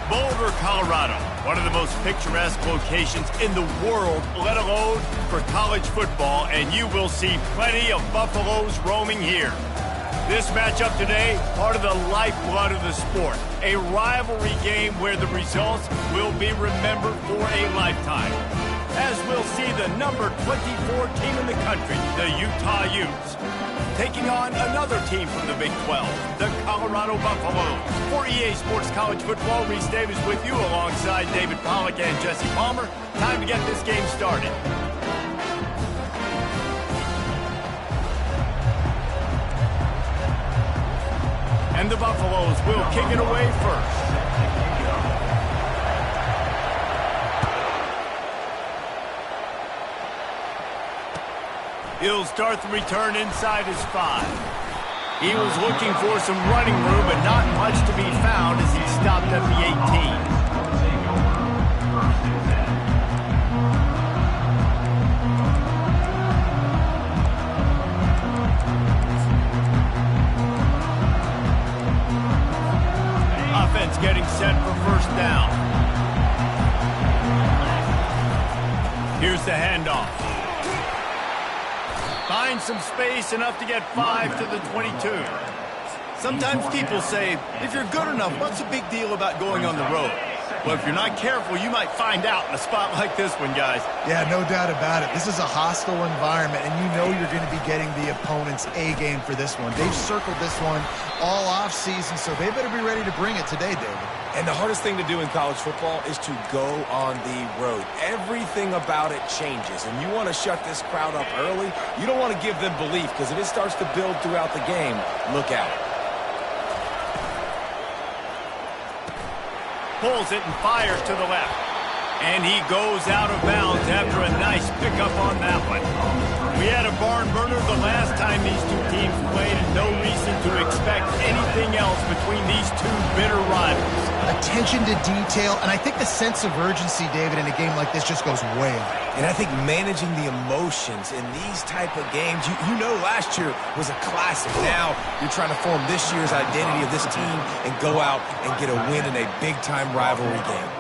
Boulder, Colorado, one of the most picturesque locations in the world, let alone for college football, and you will see plenty of Buffaloes roaming here. This matchup today, part of the lifeblood of the sport, a rivalry game where the results will be remembered for a lifetime. As we'll see the number 24 team in the country, the Utah Utes, taking on another team from the Big 12, the Colorado Buffaloes. For EA Sports College Football, Reese Davis with you alongside David Pollack and Jesse Palmer. Time to get this game started. And the Buffaloes will kick it away first. He'll start the return inside his 5. He was looking for some running room, but not much to be found as he stopped at the 18. Offense getting set for first down. Here's the handoff. Find some space, enough to get 5 to the 22. Sometimes people say, if you're good enough, what's the big deal about going on the road? Well, if you're not careful, you might find out in a spot like this one, guys. Yeah, no doubt about it. This is a hostile environment, and you know you're going to be getting the opponent's A game for this one. They've circled this one all off-season, so they better be ready to bring it today, David. And the hardest thing to do in college football is to go on the road. Everything about it changes, and you want to shut this crowd up early. You don't want to give them belief, because if it starts to build throughout the game, look out. Pulls it and fires to the left. And he goes out of bounds after a nice pickup on that one. We had a barn burner the last time these two teams played, and no reason to expect anything else between these two bitter rivals. Attention to detail, and I think the sense of urgency, David, in a game like this just goes way up. And I think managing the emotions in these type of games, you know last year was a classic. Now you're trying to form this year's identity of this team and go out and get a win in a big-time rivalry game.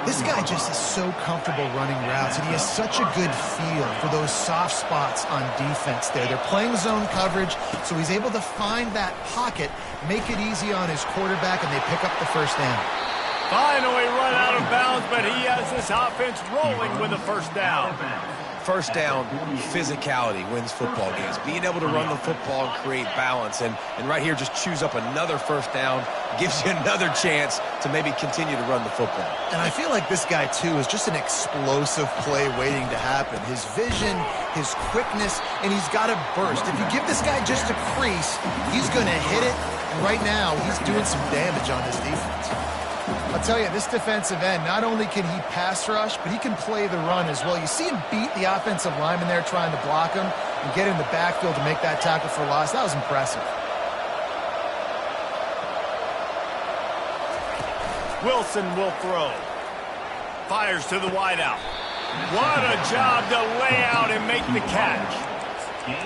This guy just is so comfortable running routes, and he has such a good feel for those soft spots on defense there. They're playing zone coverage, so he's able to find that pocket, make it easy on his quarterback, and they pick up the first down. Finally run out of bounds, but he has this offense rolling with a first down. First down, physicality wins football games. Being able to run the football and create balance. And right here, just choose up another first down, gives you another chance to maybe continue to run the football. And I feel like this guy, too, is just an explosive play waiting to happen. His vision, his quickness, and he's got a burst. If you give this guy just a crease, he's going to hit it. And right now, he's doing some damage on this defense. I'll tell you, this defensive end, not only can he pass rush, but he can play the run as well. You see him beat the offensive lineman there trying to block him and get in the backfield to make that tackle for loss. That was impressive. Wilson will throw. Fires to the wideout. What a job to lay out and make the catch.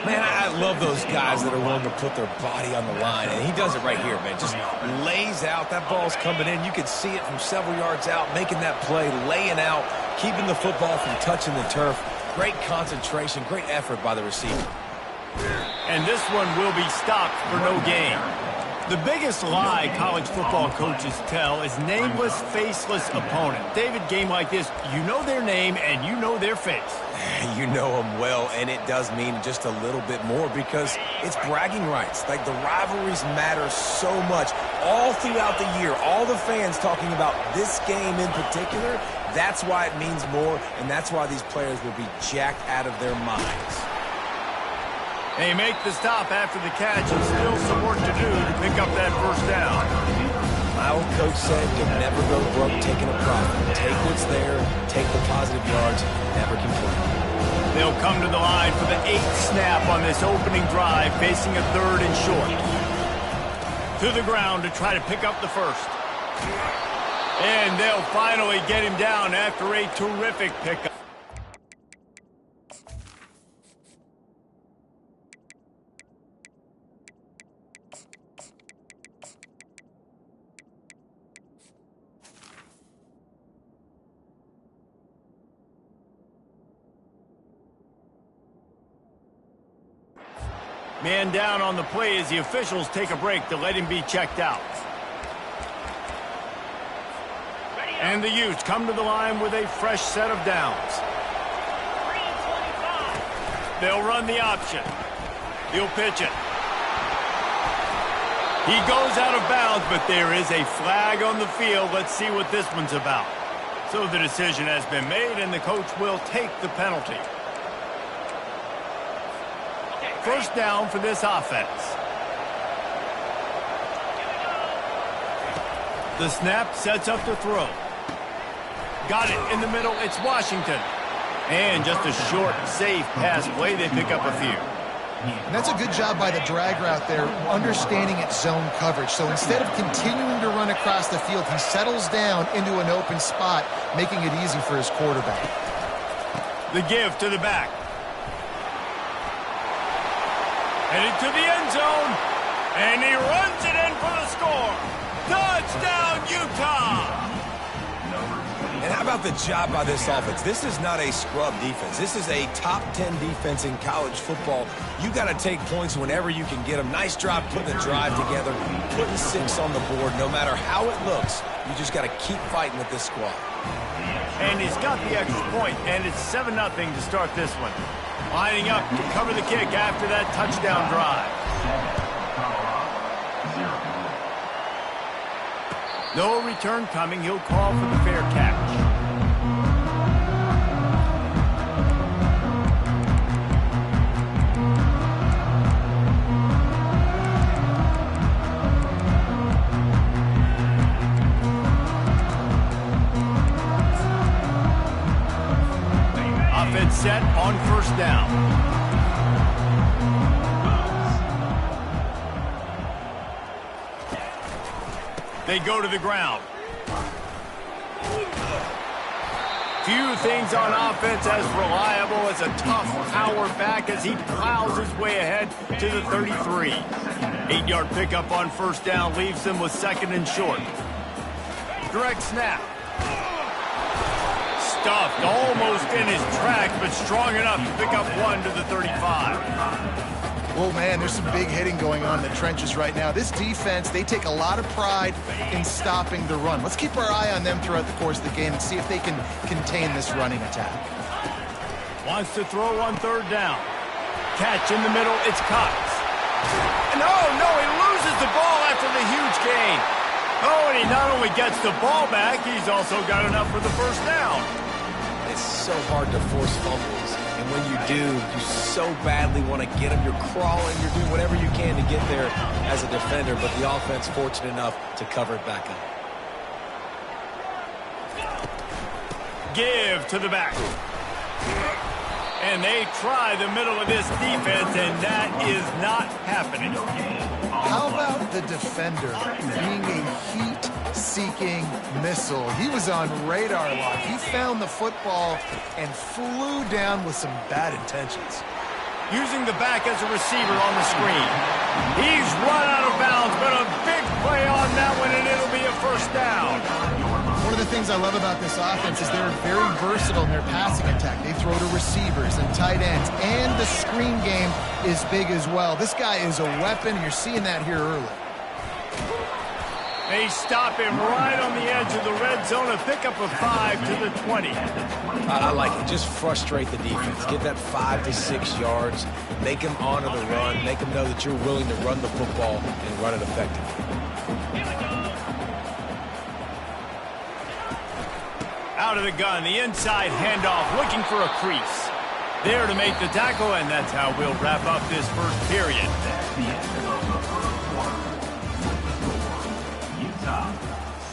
Man, I love those guys that are willing to put their body on the line, and he does it right here, man. Just lays out. That ball's coming in. You can see it from several yards out, making that play, laying out, keeping the football from touching the turf. Great concentration, great effort by the receiver. And this one will be stopped for no gain. The biggest lie college football coaches tell is nameless, faceless opponent. David, game like this, you know their name and you know their face. You know them well, and it does mean just a little bit more because it's bragging rights. Like, the rivalries matter so much all throughout the year. All the fans talking about this game in particular, that's why it means more, and that's why these players will be jacked out of their minds. They make the stop after the catch, and still some work to do to pick up that first down. My old coach said you'll never go broke taking a profit. Take what's there, take the positive yards, never complain. They'll come to the line for the 8th snap on this opening drive, facing a 3rd and short. To the ground to try to pick up the first. And they'll finally get him down after a terrific pickup. Man down on the play as the officials take a break to let him be checked out. And the Utes come to the line with a fresh set of downs. They'll run the option. He'll pitch it. He goes out of bounds, but there is a flag on the field. Let's see what this one's about. So the decision has been made, and the coach will take the penalty. First down for this offense. The snap sets up to throw. Got it in the middle. It's Washington. And just a short, safe pass play. They pick up a few. And that's a good job by the drag route there, understanding its zone coverage. So instead of continuing to run across the field, he settles down into an open spot, making it easy for his quarterback. The give to the back. Headed to the end zone. And he runs it in for the score. Touchdown, Utah! And how about the job by this offense? This is not a scrub defense. This is a top 10 defense in college football. You got to take points whenever you can get them. Nice job putting the drive together, putting 6 on the board. No matter how it looks, you just got to keep fighting with this squad. And he's got the extra point, and it's 7-0 to start this one. Lining up to cover the kick after that touchdown drive. No return coming. He'll call for the fair catch. Offense set on first down. They go to the ground. Few things on offense as reliable as a tough power back as he plows his way ahead to the 33. 8-yard pickup on first down leaves them with second and short. Direct snap. Stuffed almost in his tracks, but strong enough to pick up one to the 35. Oh, man, there's some big hitting going on in the trenches right now. This defense, they take a lot of pride in stopping the run. Let's keep our eye on them throughout the course of the game and see if they can contain this running attack. Wants to throw on third down. Catch in the middle, it's Cox. No, he loses the ball after the huge gain. Oh, and he not only gets the ball back, he's also got enough for the first down. It's so hard to force fumbles. And when you do, you so badly want to get them. You're crawling, you're doing whatever you can to get there as a defender, but the offense fortunate enough to cover it back up. Give to the back. And they try the middle of this defense, and that is not happening. How about the defender being a heat-seeking missile? He was on radar lock. He found the football and flew down with some bad intentions. Using the back as a receiver on the screen. He's run out of bounds, but a big play on that one, and it'll be a first down. One of the things I love about this offense is they're very versatile in their passing attack. They throw to receivers and tight ends, and the screen game is big as well. This guy is a weapon, and you're seeing that here early. They stop him right on the edge of the red zone, a pickup of 5 to the 20. I like it. Just frustrate the defense. Get that 5 to 6 yards. Make them honor the run. Make them know that you're willing to run the football and run it effectively. Out of the gun, the inside handoff, looking for a crease. There to make the tackle, and that's how we'll wrap up this first period. Utah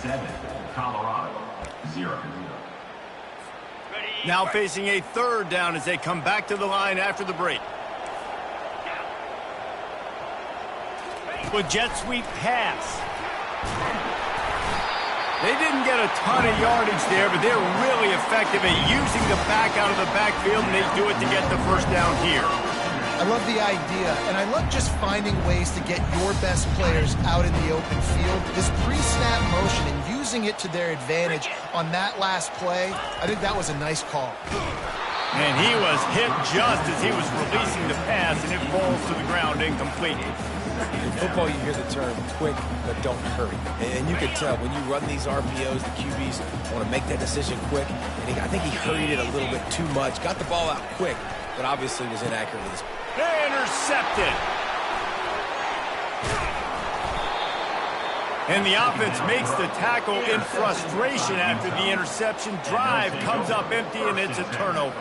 7, Colorado 0. Now facing a third down as they come back to the line after the break. With jet sweep pass. They didn't get a ton of yardage there, but they're really effective at using the back out of the backfield, and they do it to get the first down here. I love the idea, and I love just finding ways to get your best players out in the open field. This pre-snap motion and using it to their advantage on that last play, I think that was a nice call. And he was hit just as he was releasing the pass, and it falls to the ground incomplete. In football, you hear the term quick, but don't hurry. And you can tell when you run these RPOs, the QBs want to make that decision quick. And I think he hurried it a little bit too much. Got the ball out quick, but obviously was inaccurate with his... Intercepted. And the offense makes the tackle in frustration after the interception. Drive comes up empty, and it's a turnover.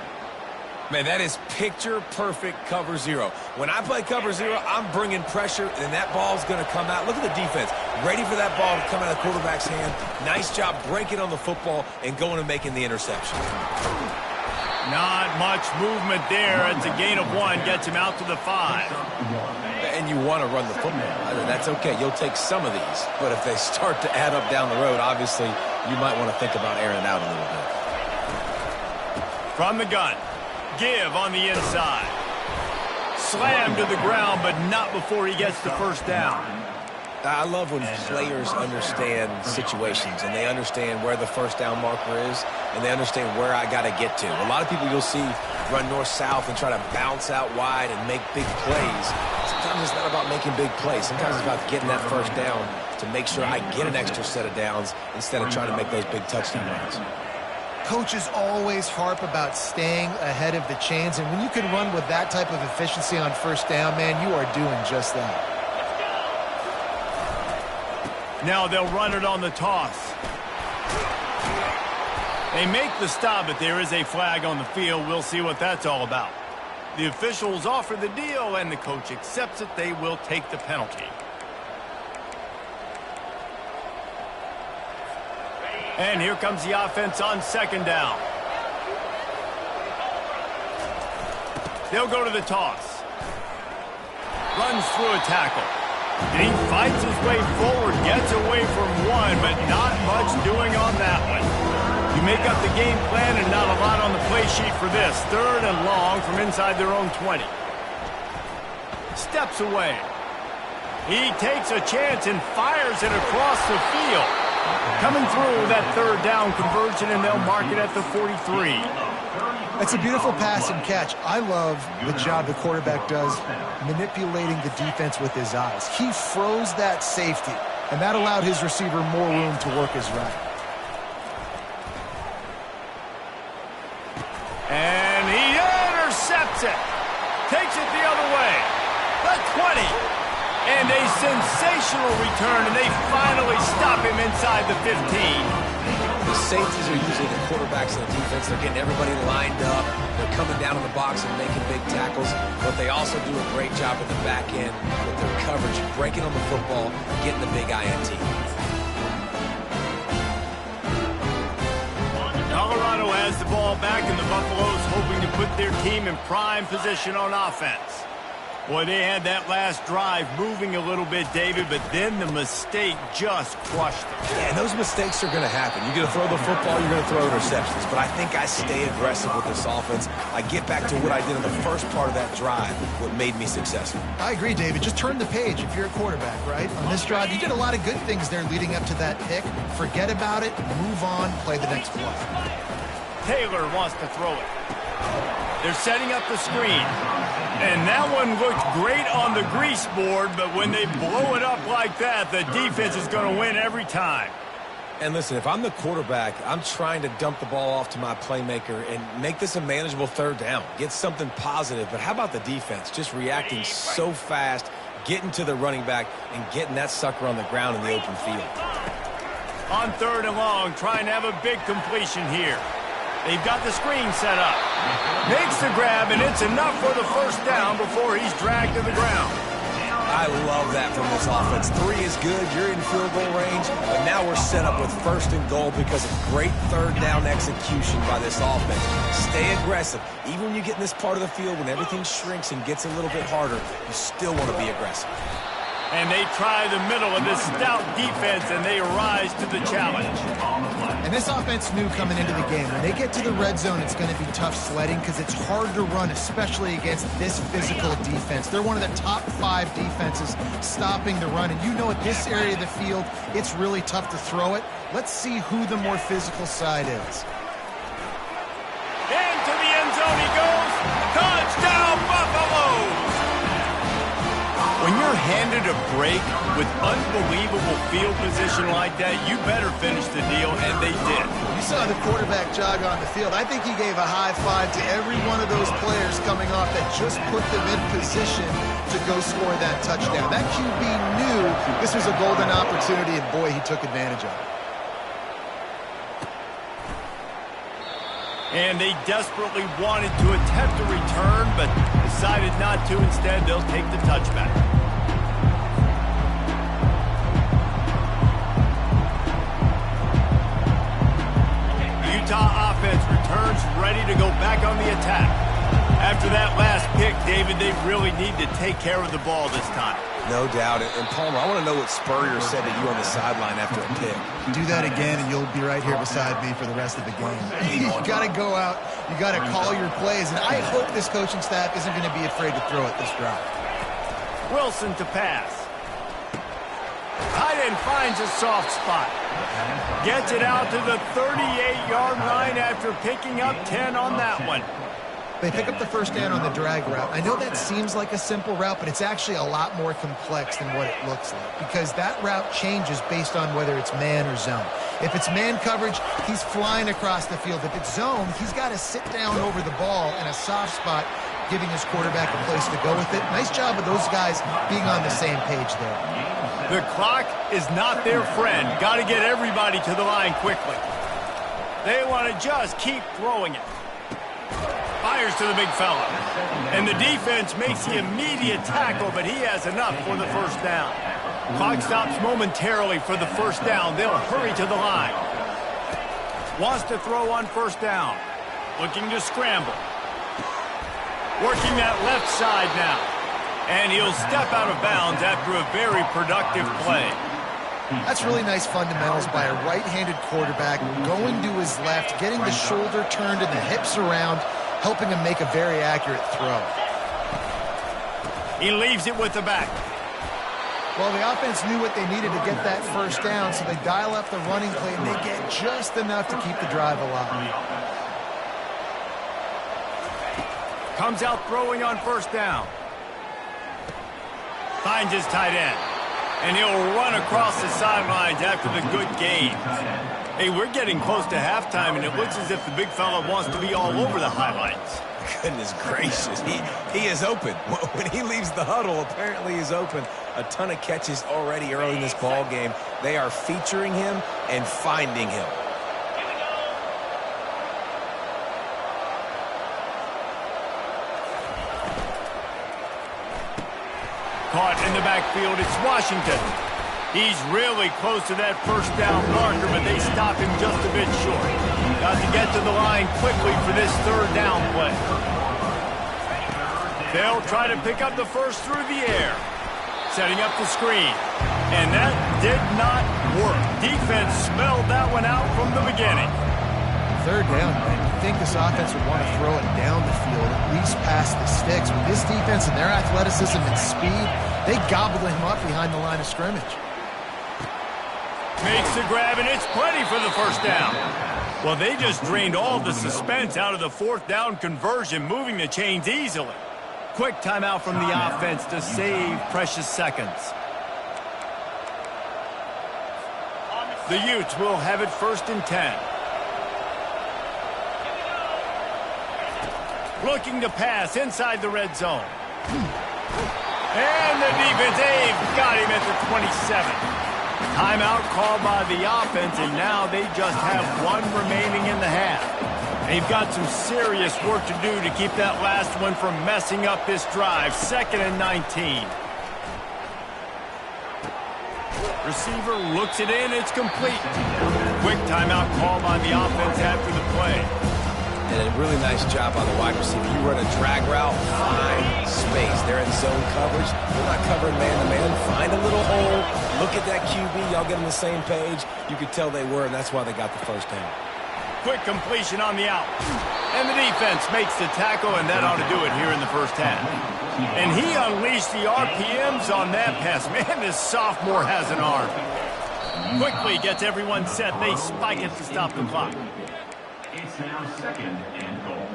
Man, that is picture-perfect cover zero. When I play cover zero, I'm bringing pressure, and that ball's going to come out. Look at the defense. Ready for that ball to come out of the quarterback's hand. Nice job breaking on the football and going and making the interception. Not much movement there. It's a gain of 1. Gets him out to the 5. And you want to run the football. I mean, that's okay. You'll take some of these. But if they start to add up down the road, obviously, you might want to think about airing it out a little bit. From the gun. Give on the inside. Slam to the ground, but not before he gets the first down. I love when players understand situations and they understand where the first down marker is and they understand where I got to get to. A lot of people you'll see run north-south and try to bounce out wide and make big plays. Sometimes it's not about making big plays. Sometimes it's about getting that first down to make sure I get an extra set of downs instead of trying to make those big touchdown runs. Coaches always harp about staying ahead of the chains, and when you can run with that type of efficiency on first down, man, you are doing just that. Now they'll run it on the toss. They make the stop, but there is a flag on the field. We'll see what that's all about. The officials offer the deal, and the coach accepts it. They will take the penalty. And here comes the offense on second down. They'll go to the toss. Runs through a tackle. And he fights his way forward, gets away from 1, but not much doing on that one. You make up the game plan and not a lot on the play sheet for this. 3rd and long from inside their own 20. Steps away. He takes a chance and fires it across the field. Coming through that 3rd down conversion, and they'll mark it at the 43. That's a beautiful pass and catch. I love the job the quarterback does manipulating the defense with his eyes. He froze that safety, and that allowed his receiver more room to work his route. And he intercepts it. Takes it the other way. The 20. And a sensational return, and they finally stop him inside the 15. The safeties are usually the quarterbacks in the defense. They're getting everybody lined up. They're coming down in the box and making big tackles. But they also do a great job at the back end with their coverage, breaking on the football, getting the big INT. Colorado has the ball back, and the Buffaloes hoping to put their team in prime position on offense. Boy, they had that last drive moving a little bit, David, but then the mistake just crushed them. Yeah, and those mistakes are going to happen. You're going to throw the football, you're going to throw interceptions. But I think I stay aggressive with this offense. I get back to what I did in the first part of that drive, what made me successful. I agree, David. Just turn the page if you're a quarterback, right? On this drive, you did a lot of good things there leading up to that pick. Forget about it, move on, play the next play. Taylor wants to throw it. They're setting up the screen. And that one looked great on the grease board, but when they blow it up like that, the defense is going to win every time. And listen, if I'm the quarterback, I'm trying to dump the ball off to my playmaker and make this a manageable 3rd down. Get something positive. But how about the defense? Just reacting so fast, getting to the running back, and getting that sucker on the ground in the open field. On 3rd and long, trying to have a big completion here. They've got the screen set up. Makes the grab, and it's enough for the first down before he's dragged to the ground. I love that from this offense. 3 is good. You're in field goal range, but now we're set up with 1st and goal because of great 3rd down execution by this offense. Stay aggressive. Even when you get in this part of the field, when everything shrinks and gets a little bit harder, you still want to be aggressive. And they try the middle of this stout defense, and they rise to the challenge. And this offense knew coming into the game, when they get to the red zone, it's going to be tough sledding because it's hard to run, especially against this physical defense. They're one of the top 5 defenses stopping the run. And you know at this area of the field, it's really tough to throw it. Let's see who the more physical side is. Into the end zone he handed a break with unbelievable field position like that, you better finish the deal, and they did. You saw the quarterback jog on the field. I think he gave a high five to every one of those players coming off that just put them in position to go score that touchdown. That QB knew this was a golden opportunity, and boy, he took advantage of it. And they desperately wanted to attempt a return, but decided not to. Instead, they'll take the touchback. The Utah offense returns ready to go back on the attack. After that last pick, David, they really need to take care of the ball this time. No doubt. And Palmer, I want to know what Spurrier said to you on the sideline after a pick. Do that again, and you'll be right here beside me for the rest of the game. You got to go out. You got to call your plays, and I hope this coaching staff isn't going to be afraid to throw it this drive. Wilson to pass. Tight end finds a soft spot. Gets it out to the 38-yard line after picking up 10 on that one. They pick up the first down on the drag route. I know that seems like a simple route, but it's actually a lot more complex than what it looks like because that route changes based on whether it's man or zone. If it's man coverage, he's flying across the field. If it's zone, he's got to sit down over the ball in a soft spot, giving his quarterback a place to go with it. Nice job of those guys being on the same page there. The clock is not their friend. Got to get everybody to the line quickly. They want to just keep throwing it. Fires to the big fella. And the defense makes the immediate tackle, but he has enough for the first down. Clock stops momentarily for the first down. They'll hurry to the line. Wants to throw on first down. Looking to scramble. Working that left side now. And he'll step out of bounds after a very productive play. That's really nice fundamentals by a right-handed quarterback, going to his left, getting the shoulder turned and the hips around, helping him make a very accurate throw. He leaves it with the back. Well, the offense knew what they needed to get that first down, so they dial up the running play, and they get just enough to keep the drive alive. Comes out throwing on first down. Finds his tight end. And he'll run across the sidelines after the good gain. Hey, we're getting close to halftime, and it looks as if the big fella wants to be all over the highlights. Goodness gracious, he is open. When he leaves the huddle, apparently he's open. A ton of catches already early in this ball game. They are featuring him and finding him. Caught in the backfield, it's Washington. He's really close to that first down marker, but they stop him just a bit short. Got to get to the line quickly for this third down play. They'll try to pick up the first through the air. Setting up the screen. And that did not work. Defense smelled that one out from the beginning. Third down, man. You think this offense would want to throw it down the field, at least past the sticks. With this defense and their athleticism and speed, they gobbled him up behind the line of scrimmage. Makes the grab, and it's plenty for the first down. Well, they just drained all the suspense out of the fourth down conversion, moving the chains easily. Quick timeout from the offense to save precious seconds. The Utes will have it 1st and 10. Looking to pass inside the red zone. And the defense, they've got him at the 27. Timeout called by the offense, and now they just have one remaining in the half. They've got some serious work to do to keep that last one from messing up this drive. 2nd and 19. Receiver looks it in, it's complete. Quick timeout call by the offense after the play. And a really nice job by the wide receiver. You run a drag route, find space. They're in zone coverage. They're not covering man-to-man. Find a little hole. Look at that QB. Y'all get on the same page. You could tell they were, and that's why they got the first down. Quick completion on the out. And the defense makes the tackle, and that ought to do it here in the first half. And he unleashed the RPMs on that pass. Man, this sophomore has an arm. Quickly gets everyone set. They spike it to stop the clock. It's now 2nd and goal.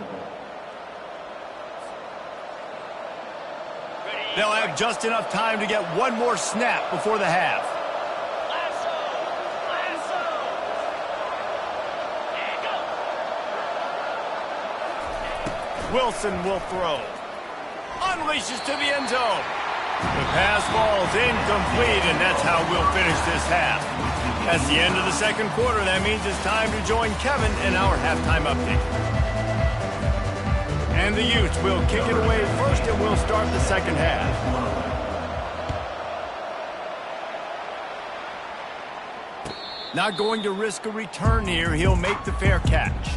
Ready, They'll have just enough time to get one more snap before the half. Wilson will throw. Unleashes to the end zone. The pass ball's incomplete, and that's how we'll finish this half. That's the end of the second quarter. That means it's time to join Kevin in our halftime update. And the Utes will kick it away first, and we'll start the second half. Not going to risk a return here. He'll make the fair catch.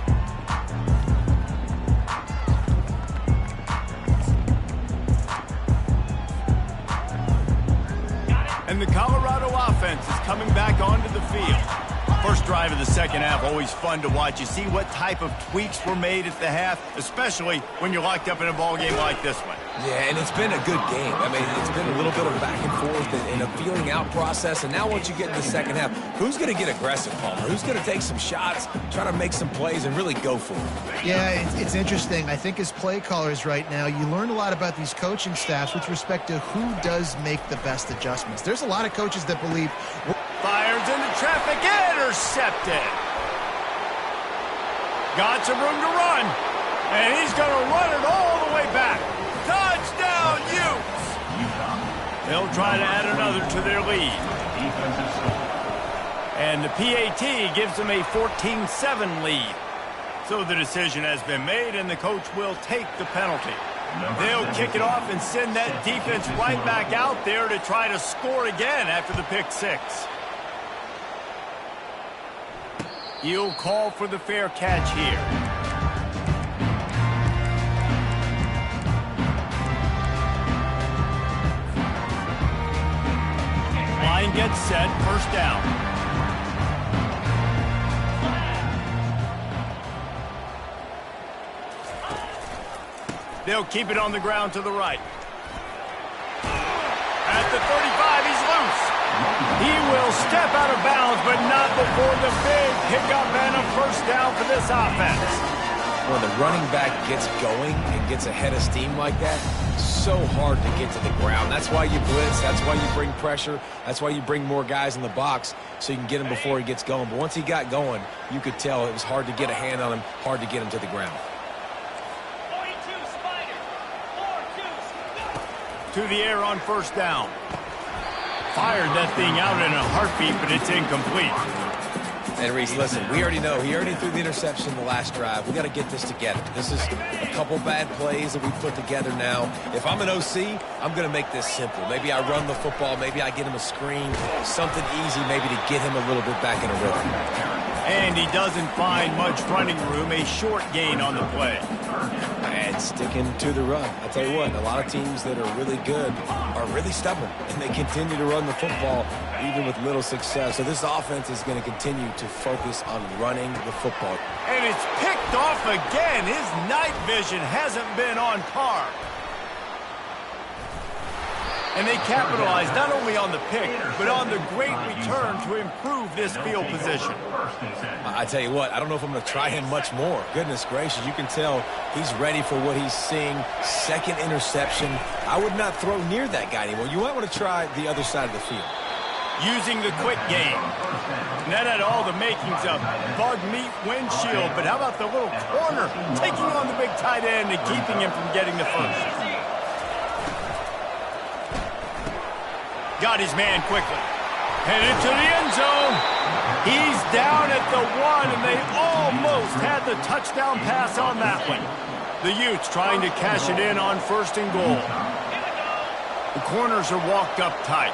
And the Colorado offense is coming back onto the field. First drive of the second half, always fun to watch. You see what type of tweaks were made at the half, especially when you're locked up in a ball game like this one. Yeah, and it's been a good game. I mean, it's been a little bit of back and forth and a feeling out process. And now once you get in the second half, who's going to get aggressive, Palmer? Who's going to take some shots, try to make some plays, and really go for it? Yeah, it's interesting. I think as play callers right now, you learn a lot about these coaching staffs with respect to who does make the best adjustments. There's a lot of coaches that believe... Fires into traffic, intercepted. Got some room to run, and he's going to run it all the way back. Touchdown, Utes! They'll try to add another to their lead. And the PAT gives them a 14-7 lead. So the decision has been made, and the coach will take the penalty. They'll kick it off and send that defense right back out there to try to score again after the pick six. He'll call for the fair catch here. Line gets set, first down. They'll keep it on the ground to the right. At the 35, he's loose. He will step out of bounds, but not before the big pickup and a first down for this offense. When the running back gets going and gets ahead of steam like that, so hard to get to the ground. That's why you blitz. That's why you bring pressure. That's why you bring more guys in the box so you can get him before he gets going. But once he got going, you could tell it was hard to get a hand on him, hard to get him to the ground. To the air on first down. Fired that thing out in a heartbeat, but it's incomplete. And Reese, listen, we already know. He already threw the interception the last drive. We got to get this together. This is a couple bad plays that we put together now. If I'm an OC, I'm going to make this simple. Maybe I run the football. Maybe I get him a screen. Something easy maybe to get him a little bit back in a rhythm. And he doesn't find much running room. A short gain on the play. And sticking to the run. I tell you what, a lot of teams that are really good are really stubborn. And they continue to run the football even with little success. So this offense is going to continue to focus on running the football. And it's picked off again. His night vision hasn't been on par. And they capitalize not only on the pick, but on the great return to improve this field position. I tell you what, I don't know if I'm going to try him much more. Goodness gracious, you can tell he's ready for what he's seeing. Second interception. I would not throw near that guy anymore. You might want to try the other side of the field. Using the quick game. And that had all the makings of bug meat windshield, but how about the little corner taking on the big tight end and keeping him from getting the first? Got his man quickly. Headed to the end zone. He's down at the 1, and they almost had the touchdown pass on that one. The Utes trying to cash it in on first and goal. The corners are walked up tight.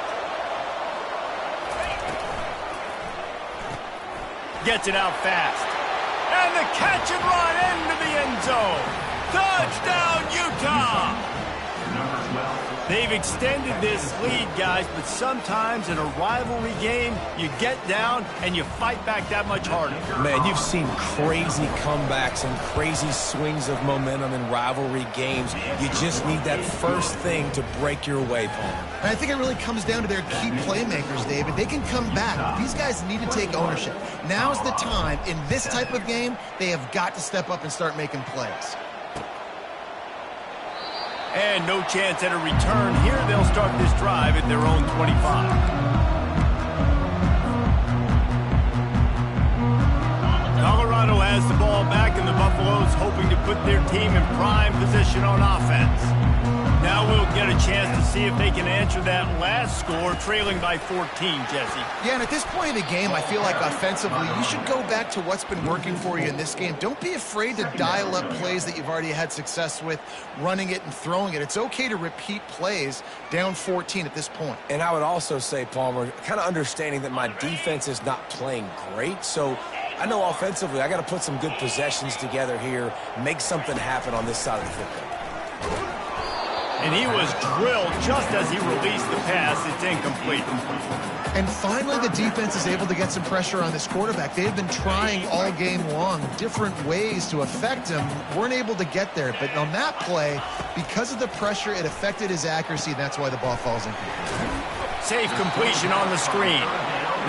Gets it out fast. And the catch and run into the end zone. Touchdown, Utah! They've extended this lead, guys, but sometimes in a rivalry game, you get down and you fight back that much harder. Man, you've seen crazy comebacks and crazy swings of momentum in rivalry games. You just need that first thing to break your way, Paul. And I think it really comes down to their key playmakers, David. They can come back. These guys need to take ownership. Now's the time. In this type of game, they have got to step up and start making plays. And no chance at a return here. They'll start this drive at their own 25. Colorado has the ball back, and the Buffaloes hoping to put their team in prime position on offense. Now we'll get a chance to see if they can answer that last score, trailing by 14, Jesse. Yeah, and at this point in the game, I feel like offensively, you should go back to what's been working for you in this game. Don't be afraid to dial up plays that you've already had success with, running it and throwing it. It's okay to repeat plays down 14 at this point. And I would also say, Palmer, kind of understanding that my defense is not playing great, so I know offensively I got to put some good possessions together here, make something happen on this side of the football. And he was drilled just as he released the pass. It's incomplete. And finally, the defense is able to get some pressure on this quarterback. They have been trying all game long different ways to affect him. Weren't able to get there. But on that play, because of the pressure, it affected his accuracy. And that's why the ball falls incomplete. Safe completion on the screen.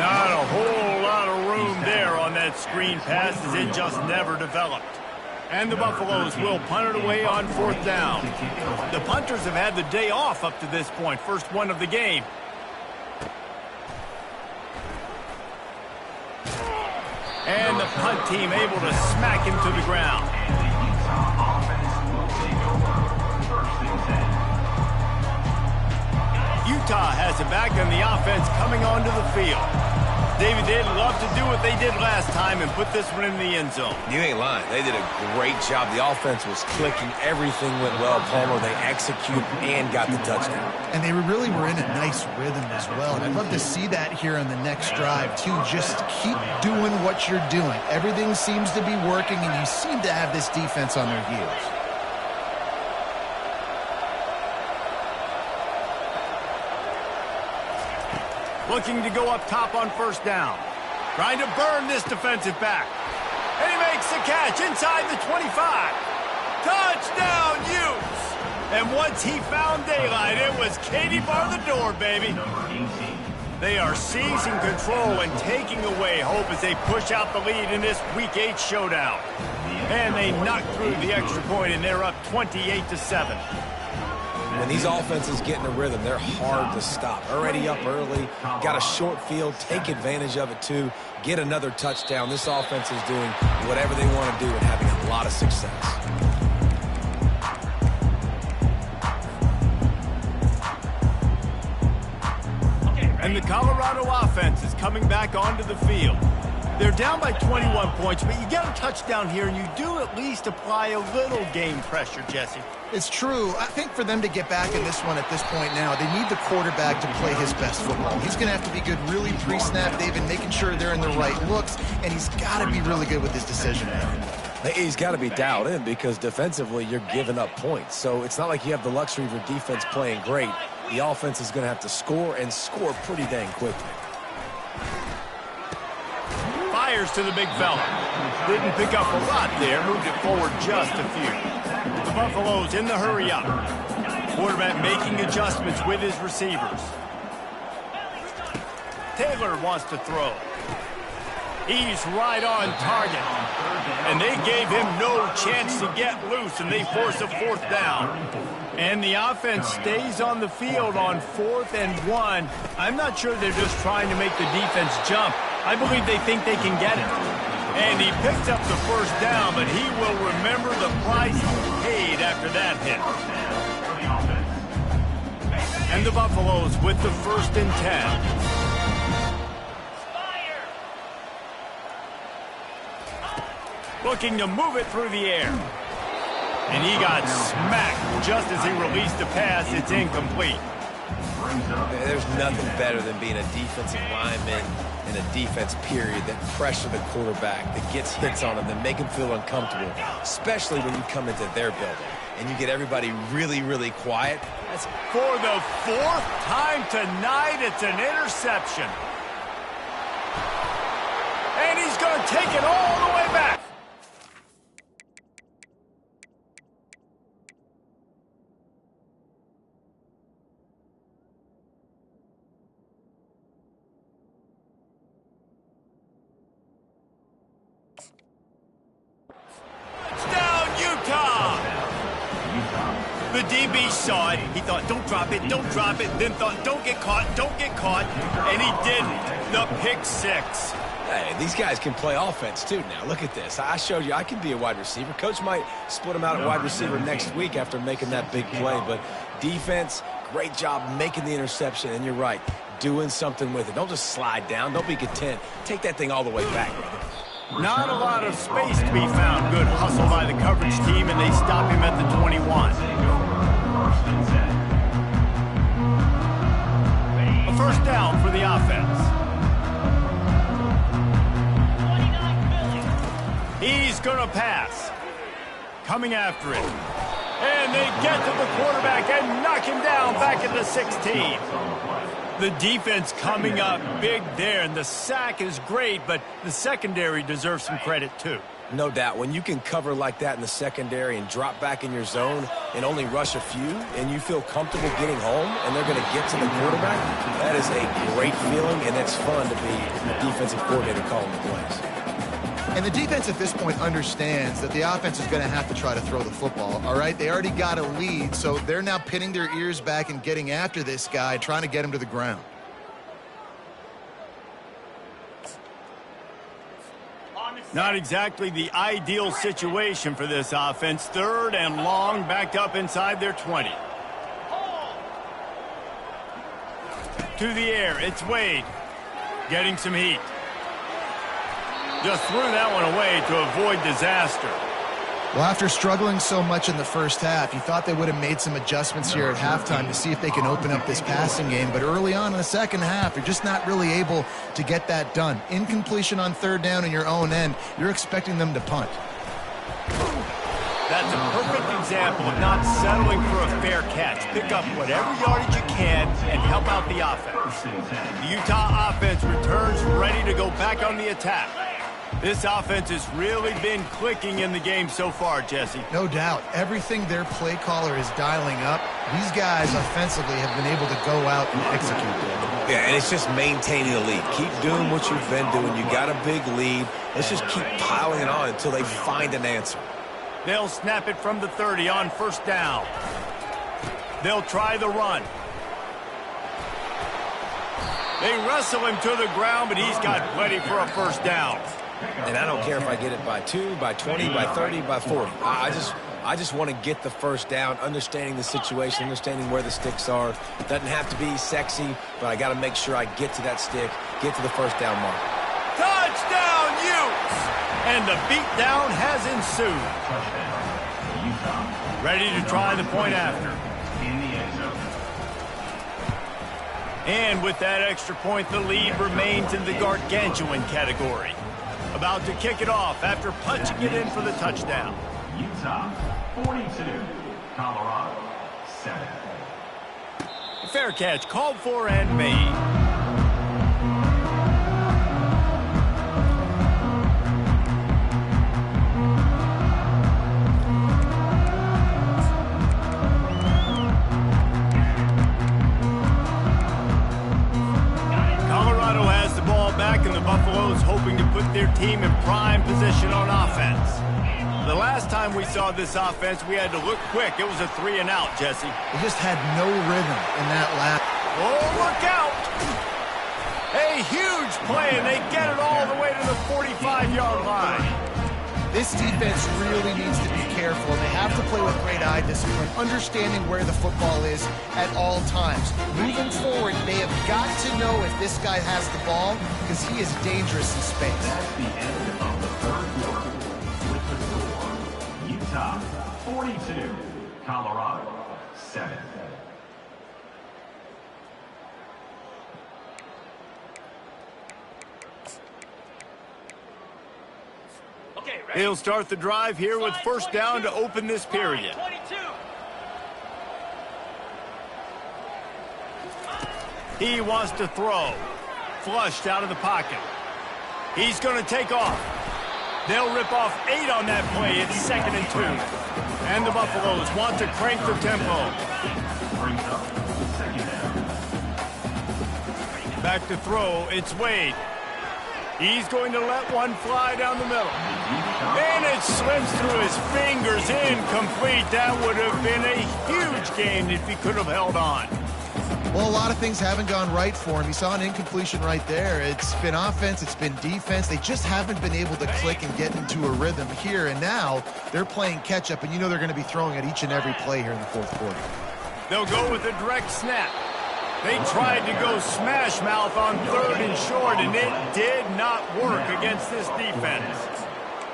Not a whole lot of room there on that screen pass, as it just never developed. And the Buffaloes will punt it away on 4th down. The punters have had the day off up to this point. First one of the game. And the punt team able to smack him to the ground. Utah has it back, and the offense coming onto the field. David, they'd love to do what they did last time and put this one in the end zone. You ain't lying. They did a great job. The offense was clicking. Everything went well. Palmer, they executed and got the touchdown. And they really were in a nice rhythm as well. And I'd love to see that here on the next drive, too. Just keep doing what you're doing. Everything seems to be working, and you seem to have this defense on their heels. Looking to go up top on 1st down. Trying to burn this defensive back. And he makes the catch inside the 25. Touchdown, Utes! And once he found daylight, it was Katie bar the door, baby. They are seizing control and taking away hope as they push out the lead in this Week 8 showdown. And they knock through the extra point, and they're up 28-7. When these offenses get in a rhythm, they're hard to stop. Already up early, got a short field, take advantage of it too, get another touchdown. This offense is doing whatever they want to do and having a lot of success. And the Colorado offense is coming back onto the field. They're down by 21 points, but you get a touchdown here, and you do at least apply a little game pressure, Jesse. It's true. I think for them to get back in this one at this point now, they need the quarterback to play his best football. He's going to have to be good really pre-snap, David, making sure they're in the right looks, and he's got to be really good with his decision making. He's got to be dialed in because defensively you're giving up points. So it's not like you have the luxury of your defense playing great. The offense is going to have to score and score pretty dang quickly. Fires to the big fella. Didn't pick up a lot there. Moved it forward just a few. The Buffaloes in the hurry up. Quarterback making adjustments with his receivers. Taylor wants to throw. He's right on target. And they gave him no chance to get loose, and they force a 4th down. And the offense stays on the field on 4th and 1. I'm not sure they're just trying to make the defense jump. I believe they think they can get it. And he picked up the 1st down, but he will remember the price he paid after that hit. And the Buffaloes with the 1st and 10. Looking to move it through the air. And he got smacked just as he released the pass. It's incomplete. There's nothing better than being a defensive lineman in a defense period that pressure the quarterback, that gets hits on him, that make him feel uncomfortable, especially when you come into their building and you get everybody really, really quiet. That's for the 4th time tonight. It's an interception. And he's going to take it all the way back. The DB saw it. He thought, don't drop it, then thought, don't get caught, and he didn't. The pick six. Hey, these guys can play offense too now. Look at this. I showed you I can be a wide receiver. Coach might split him out at wide receiver next week after making that big play, but defense, great job making the interception, and you're right, doing something with it. Don't just slide down. Don't be content. Take that thing all the way back, brother. Not a lot of space to be found. Good hustle by the coverage team, and they stop him at the 21. A first down for the offense. He's going to pass. Coming after it. And they get to the quarterback and knock him down back at the 16. The defense coming up big there, and the sack is great, but the secondary deserves some credit too. No doubt. When you can cover like that in the secondary and drop back in your zone and only rush a few, and you feel comfortable getting home and they're going to get to the quarterback, that is a great feeling, and it's fun to be a defensive coordinator calling the plays. And the defense at this point understands that the offense is going to have to try to throw the football, all right? They already got a lead, so they're now pinning their ears back and getting after this guy, trying to get him to the ground. Not exactly the ideal situation for this offense. Third and long, backed up inside their 20. To the air, it's Wade. Getting some heat. Just threw that one away to avoid disaster. Well, after struggling so much in the first half, you thought they would have made some adjustments here at halftime to see if they can open up this passing game. But early on in the second half, you're just not really able to get that done. Incompletion on third down in your own end, you're expecting them to punt. That's a perfect example of not settling for a fair catch. Pick up whatever yardage you can and help out the offense. The Utah offense returns ready to go back on the attack. This offense has really been clicking in the game so far, Jesse. No doubt. Everything their play caller is dialing up, these guys offensively have been able to go out and execute it. Yeah, and it's just maintaining the lead. Keep doing what you've been doing. You got a big lead. Let's just keep piling it on until they find an answer. They'll snap it from the 30 on first down. They'll try the run. They wrestle him to the ground, but he's got plenty for a first down. And I don't care if I get it by 2, by 20, by 30, by 40. I just want to get the first down, understanding the situation, understanding where the sticks are. Doesn't have to be sexy, but I got to make sure I get to that stick, get to the first down mark. Touchdown, Utes! And the beatdown has ensued. Ready to try the point after. And with that extra point, the lead remains in the gargantuan category. About to kick it off after punching it in for the touchdown. Utah 42, Colorado 7. Fair catch called for and made. And the Buffaloes hoping to put their team in prime position on offense. The last time we saw this offense, we had to look quick. It was a 3-and-out, Jesse. They just had no rhythm in that last. Oh, look out! A huge play, and they get it all the way to the 45-yard line. This defense really needs to be careful, and they have to play with great eye discipline, understanding where the football is at all times. Moving forward, they have got to know if this guy has the ball, because he is dangerous in space. That's the end of the third quarter. With the score, Utah 42, Colorado 7. He'll start the drive here with first down to open this period. He wants to throw. Flushed out of the pocket. He's going to take off. They'll rip off 8 on that play. It's 2nd and 2. And the Buffaloes want to crank the tempo. Back to throw. It's Wade. He's going to let one fly down the middle. And it slips through his fingers, incomplete. That would have been a huge gain if he could have held on. Well, a lot of things haven't gone right for him. He saw an incompletion right there. It's been offense, it's been defense. They just haven't been able to click and get into a rhythm here. And now they're playing catch-up, and you know they're going to be throwing at each and every play here in the fourth quarter. They'll go with a direct snap. They tried to go smash mouth on 3rd and short, and it did not work against this defense.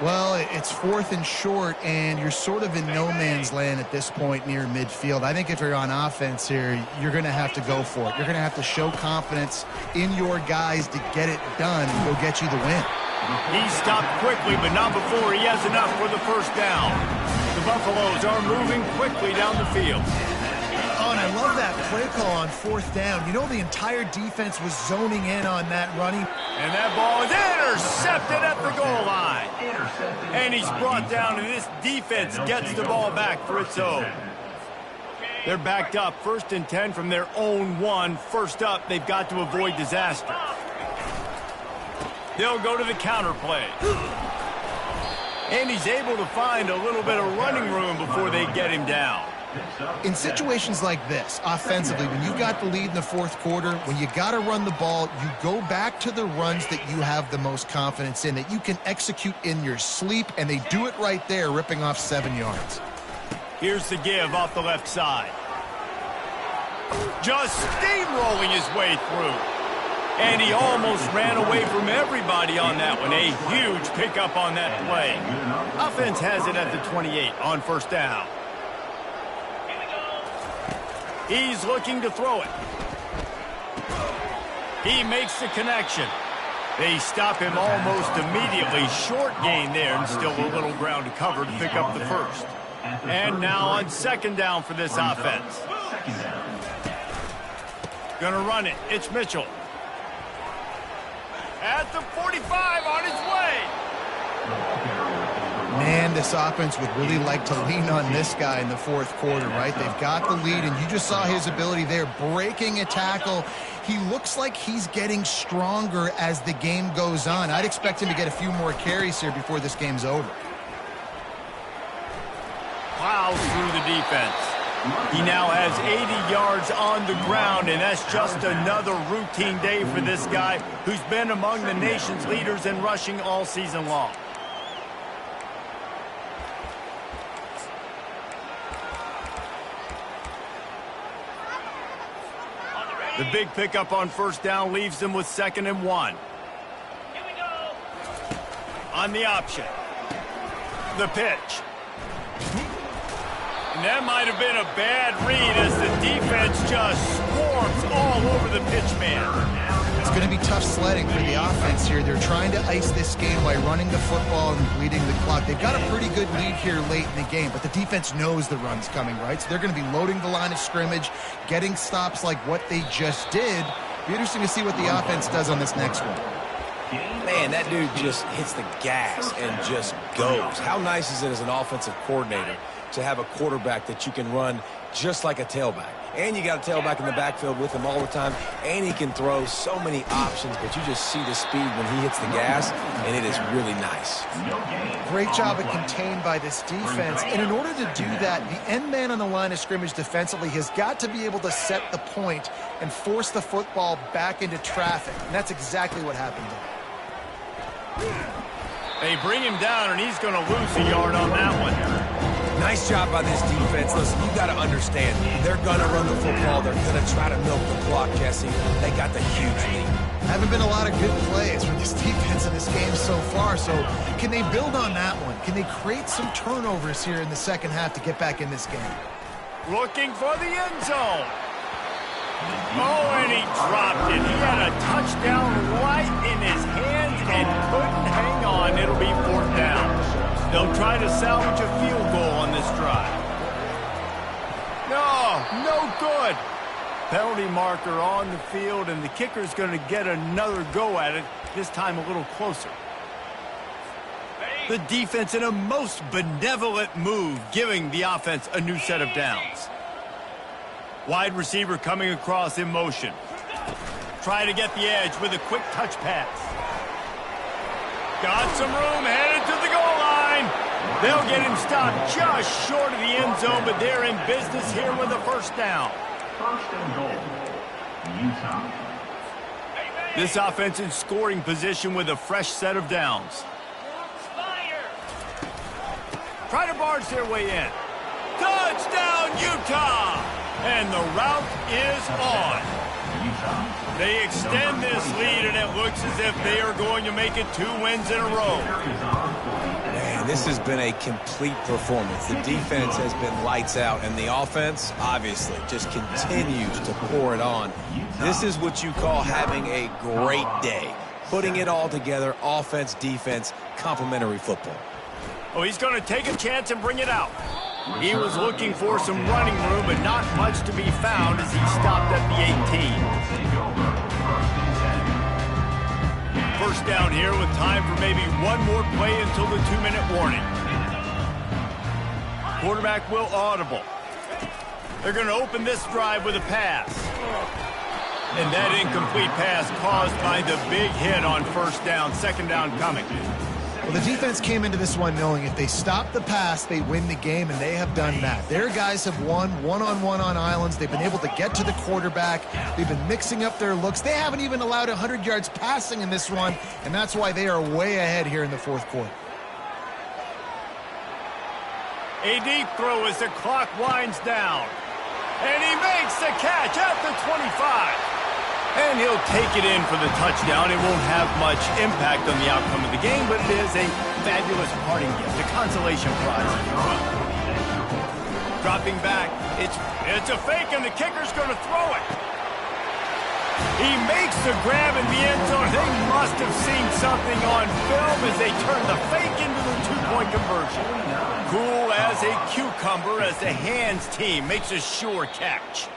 Well, it's 4th and short, and you're sort of in no man's land at this point near midfield. I think if you're on offense here, you're going to have to go for it. You're going to have to show confidence in your guys to get it done and go get you the win. He stopped quickly, but not before he has enough for the first down. The Buffaloes are moving quickly down the field. Oh, and I love that play call on 4th down. You know, the entire defense was zoning in on that running. And that ball is intercepted at the goal line. And he's brought down, and this defense gets the ball back for its own. They're backed up 1st and 10 from their own 1. First up, they've got to avoid disaster. They'll go to the counter play. And he's able to find a little bit of running room before they get him down. In situations like this, offensively, when you got the lead in the fourth quarter, when you got to run the ball, you go back to the runs that you have the most confidence in, that you can execute in your sleep, and they do it right there, ripping off 7 yards. Here's the give off the left side. Just steamrolling his way through. And he almost ran away from everybody on that one. A huge pickup on that play. Offense has it at the 28 on 1st down. He's looking to throw it. He makes the connection. They stop him almost immediately. Short gain there, and still a little ground to cover to pick up the first. And now on 2nd down for this offense. Gonna run it. It's Mitchell. At the 45 on his way. Man, this offense would really like to lean on this guy in the fourth quarter, right? They've got the lead, and you just saw his ability there, breaking a tackle. He looks like he's getting stronger as the game goes on. I'd expect him to get a few more carries here before this game's over. Plows through the defense. He now has 80 yards on the ground, and that's just another routine day for this guy who's been among the nation's leaders in rushing all season long. The big pickup on 1st down leaves them with 2nd and 1. Here we go. On the option. The pitch. And that might have been a bad read as the defense just swarms all over the pitch man. It's going to be tough sledding for the offense here. They're trying to ice this game by running the football and bleeding the clock. They've got a pretty good lead here late in the game, but the defense knows the run's coming, right? So they're going to be loading the line of scrimmage, getting stops like what they just did. Be interesting to see what the offense does on this next one. Man, that dude just hits the gas and just goes. How nice is it as an offensive coordinator to have a quarterback that you can run just like a tailback? And you got a tailback in the backfield with him all the time, and he can throw so many options, but you just see the speed when he hits the gas, and it is really nice. Great job at contained by this defense, and in order to do that, the end man on the line of scrimmage defensively has got to be able to set the point and force the football back into traffic, and that's exactly what happened there. They bring him down, and he's going to lose a yard on that one. Nice job by this defense. Listen, you got to understand, they're going to run the football. They're going to try to milk the clock, Jesse. They got the huge lead. Haven't been a lot of good plays from this defense in this game so far, so can they build on that one? Can they create some turnovers here in the second half to get back in this game? Looking for the end zone. Oh, and he dropped it. He had a touchdown right in his hands and couldn't hang on. It'll be 4th down. They'll try to salvage a field goal on this drive. No good. Penalty marker on the field, and the kicker's going to get another go at it, this time a little closer. The defense in a most benevolent move, giving the offense a new set of downs. Wide receiver coming across in motion. Try to get the edge with a quick touch pass. Got some room, headed to the goal line. They'll get him stopped just short of the end zone, but they're in business here with a first down. First and goal, Utah. This offense in scoring position with a fresh set of downs. Try to barge their way in. Touchdown, Utah! And the route is on. They extend this lead, and it looks as if they are going to make it 2 wins in a row. Man, this has been a complete performance. The defense has been lights out, and the offense, obviously, just continues to pour it on. This is what you call having a great day. Putting it all together, offense, defense, complementary football. Oh, he's going to take a chance and bring it out. He was looking for some running room, but not much to be found as he stopped at the 18. First down here with time for maybe one more play until the 2-minute warning. Quarterback will audible. They're going to open this drive with a pass. And that incomplete pass caused by the big hit on first down. Second down coming. Well, the defense came into this one knowing if they stop the pass, they win the game, and they have done that. Their guys have won one-on-one on islands. They've been able to get to the quarterback. They've been mixing up their looks. They haven't even allowed 100 yards passing in this one, and that's why they are way ahead here in the fourth quarter. A deep throw as the clock winds down. And he makes the catch at the 25. And he'll take it in for the touchdown. It won't have much impact on the outcome of the game, but it is a fabulous parting gift, a consolation prize. Dropping back, it's a fake, and the kicker's going to throw it. He makes the grab in the end zone. They must have seen something on film as they turn the fake into the 2-point conversion. Cool as a cucumber as the hands team makes a sure catch.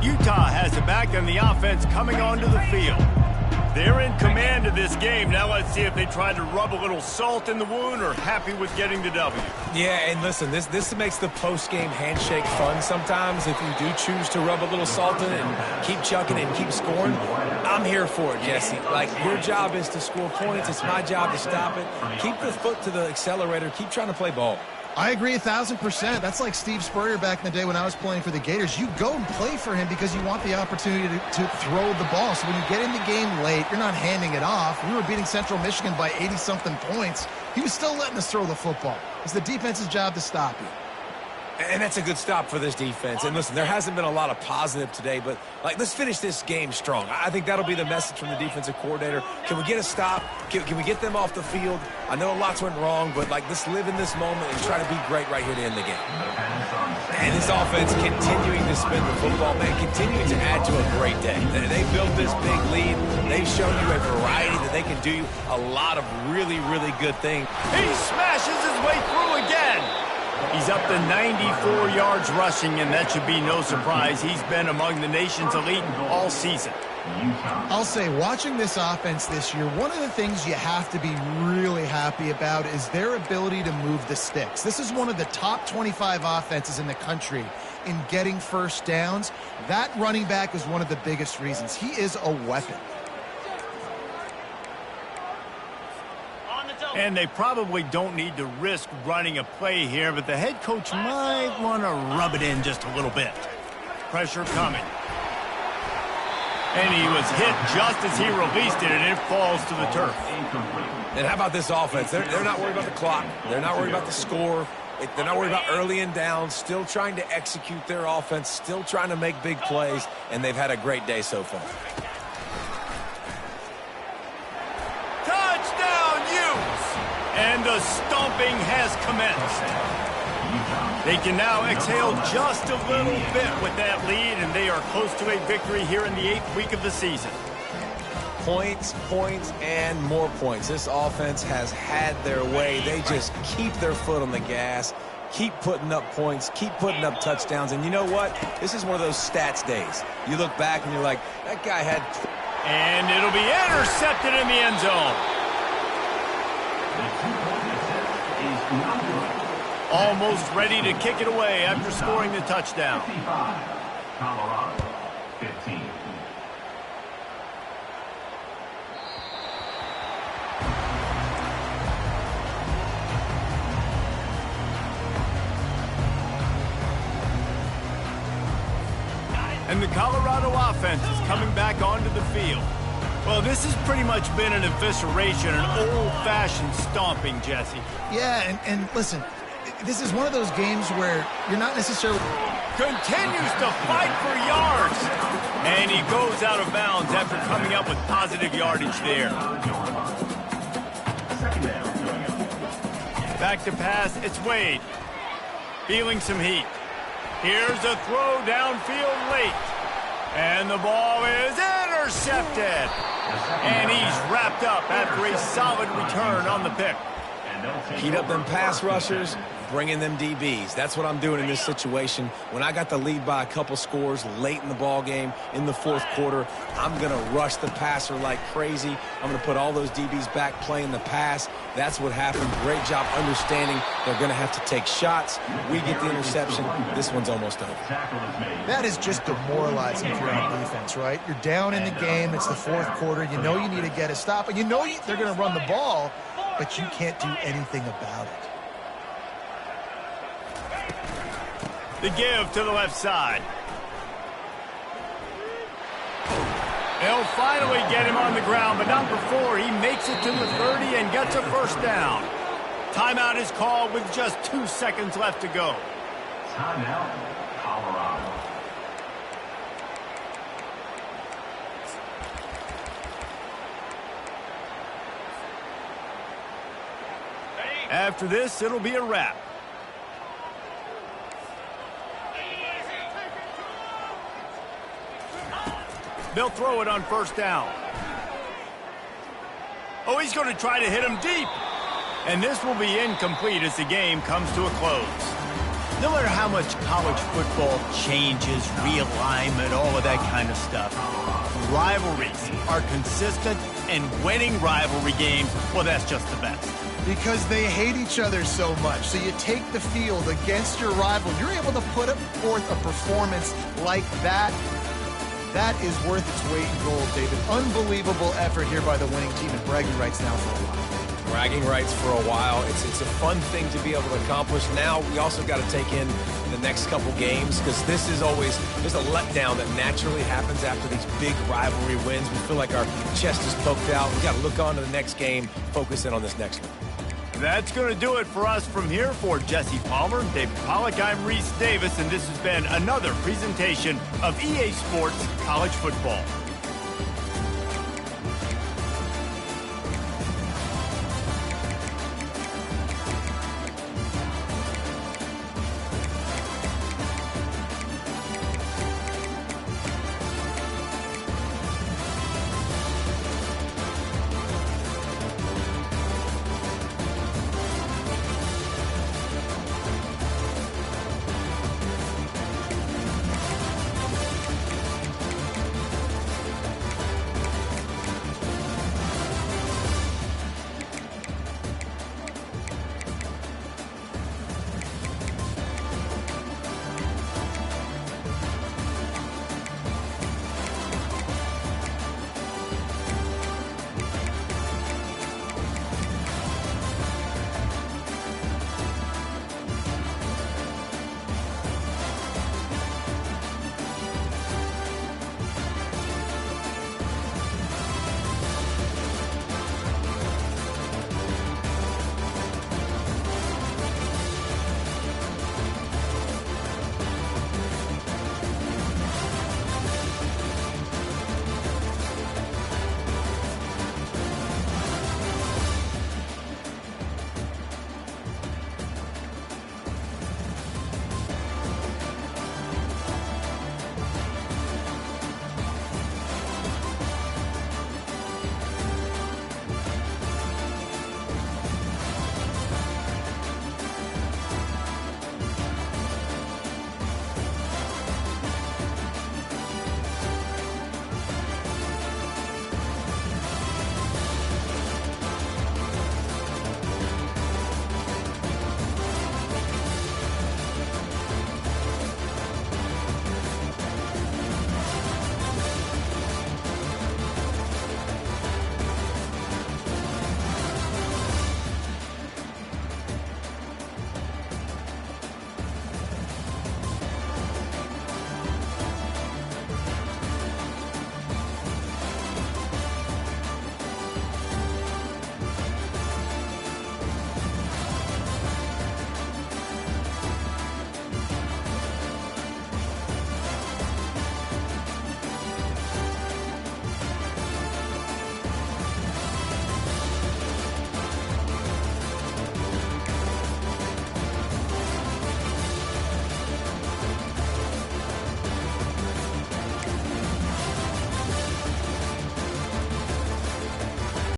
Utah has it back, and the offense coming onto the field. They're in command of this game. Now let's see if they try to rub a little salt in the wound or happy with getting the W. Yeah, and listen, this makes the post-game handshake fun sometimes. If you do choose to rub a little salt in it and keep chucking and keep scoring, I'm here for it, Jesse. Like, your job is to score points. It's my job to stop it. Keep the foot to the accelerator. Keep trying to play ball. I agree 1,000%. That's like Steve Spurrier back in the day when I was playing for the Gators. You go and play for him because you want the opportunity to throw the ball. So when you get in the game late, you're not handing it off. We were beating Central Michigan by 80-something points. He was still letting us throw the football. It's the defense's job to stop you. And that's a good stop for this defense. And listen, there hasn't been a lot of positive today, but like, let's finish this game strong. I think that'll be the message from the defensive coordinator. Can we get a stop? Can we get them off the field? I know lots went wrong, but like, let's live in this moment and try to be great right here to end the game. And this offense continuing to spin the football, man, continuing to add to a great day. They built this big lead. They've shown you a variety that they can do a lot of really, really good things. He smashes his way through again. He's up to 94 yards rushing, and that should be no surprise. He's been among the nation's elite all season. I'll say, watching this offense this year, one of the things you have to be really happy about is their ability to move the sticks. This is one of the top 25 offenses in the country in getting first downs. That running back is one of the biggest reasons. He is a weapon. And they probably don't need to risk running a play here, but the head coach might want to rub it in just a little bit. Pressure coming. And he was hit just as he released it, and it falls to the turf. And how about this offense? They're not worried about the clock. They're not worried about the score. They're not worried about early and down. Still trying to execute their offense. Still trying to make big plays, and they've had a great day so far. And the stomping has commenced. They can now exhale just a little bit with that lead, and they are close to a victory here in the 8th week of the season. Points, points, and more points. This offense has had their way. They just keep their foot on the gas, keep putting up points, keep putting up touchdowns. And you know what? This is one of those stats days. You look back and you're like, that guy had... And it'll be intercepted in the end zone. Almost ready to kick it away after scoring the touchdown. 55, Colorado, 15. And the Colorado offense is coming back onto the field. Well, this has pretty much been an evisceration, an old-fashioned stomping, Jesse. Yeah, and listen, this is one of those games where you're not necessarily... Continues to fight for yards. And he goes out of bounds after coming up with positive yardage there. Back to pass, it's Wade. Feeling some heat. Here's a throw downfield late. And the ball is intercepted. And he's wrapped up after a solid return on the pick. Heat up them pass rushers, bring in them DBs. That's what I'm doing in this situation. When I got the lead by a couple scores late in the ball game, in the fourth quarter, I'm going to rush the passer like crazy. I'm going to put all those DBs back playing the pass. That's what happened. Great job understanding they're going to have to take shots. We get the interception. This one's almost over. That is just demoralizing if you're on defense, right? You're down in the game. It's the fourth quarter. You know you need to get a stop, and you know they're going to run the ball, but you can't do anything about it. The give to the left side. They'll finally get him on the ground, but not before he makes it to the 30 and gets a first down. Timeout is called with just 2 seconds left to go. Timeout, Colorado. After this, it'll be a wrap. They'll throw it on first down. Oh, he's going to try to hit him deep. And this will be incomplete as the game comes to a close. No matter how much college football changes, realignment, all of that kind of stuff, rivalries are consistent, and winning rivalry games, well, that's just the best. Because they hate each other so much. So you take the field against your rival. You're able to put forth a performance like that. That is worth its weight in gold, David. Unbelievable effort here by the winning team, and bragging rights now for a while. Bragging rights for a while. It's a fun thing to be able to accomplish. Now we also got to take in the next couple games, because this is always, there's a letdown that naturally happens after these big rivalry wins. We feel like our chest is poked out. We got to look on to the next game, focus in on this next one. That's going to do it for us from here. For Jesse Palmer, David Pollack, I'm Reese Davis, and this has been another presentation of EA Sports College Football.